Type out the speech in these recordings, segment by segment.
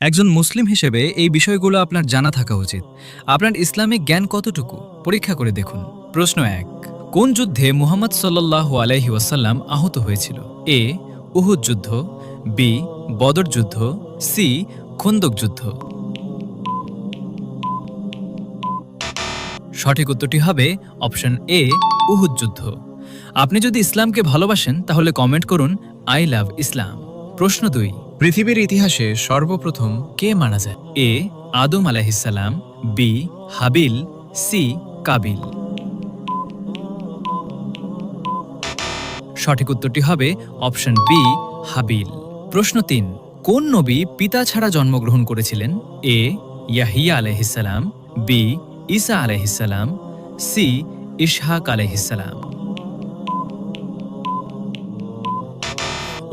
একজন মুসলিম হিসেবে এই বিষয়গুলো আপনার জানা থাকা উচিত। আপনার ইসলামিক জ্ঞান কতটুকু পরীক্ষা করে দেখুন। প্রশ্ন ১, কোন যুদ্ধে মুহাম্মদ সাল্লাল্লাহু আলাইহি ওয়াসাল্লাম আহত হয়েছিল? এ উহুদ যুদ্ধ, বি বদর যুদ্ধ, সি খন্দক যুদ্ধ। সঠিক উত্তরটি হবে অপশন এ উহুদ যুদ্ধ। আপনি যদি ইসলামকে ভালোবাসেন তাহলে কমেন্ট করুন আই লাভ ইসলাম। প্রশ্ন ২, পৃথিবীর ইতিহাসে সর্বপ্রথম কে মারা যায়? এ আদম আলাইহিসসালাম, বি হাবিল, সি কাবিল। সঠিক উত্তরটি হবে অপশন বি হাবিল। প্রশ্ন ৩, কোন নবী পিতা ছাড়া জন্মগ্রহণ করেছিলেন? এ ইয়াহিয়া আলাইহিসসালাম, বি ঈসা আলাইহিসসালাম, সি ইসহাক আলাইহিসসালাম।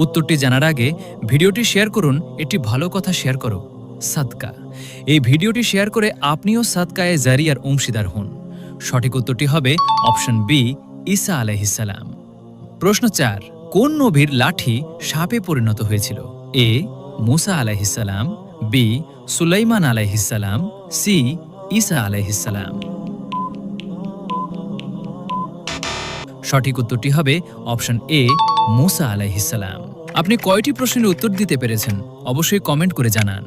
উত্তরটি জানার আগে ভিডিওটি শেয়ার করুন। একটি ভালো কথা শেয়ার করো, সাদকা। এই ভিডিওটি শেয়ার করে আপনিও সাদকায়ে জারিয়ার অংশীদার হন। সঠিক উত্তরটি হবে অপশন বি ঈসা আলাইহিসসালাম। প্রশ্ন ৪, কোন নবীর লাঠি সাপে পরিণত হয়েছিল? এ মুসা আলাইহিসসালাম, বি সুলাইমান আলাইহিসসালাম, সি ঈসা আলাইহিসসালাম। সঠিক উত্তরটি হবে অপশন এ মুসা আলাইহিসসালাম। আপনি কয়টি প্রশ্নের উত্তর দিতে পেরেছেন অবশ্যই কমেন্ট করে জানান।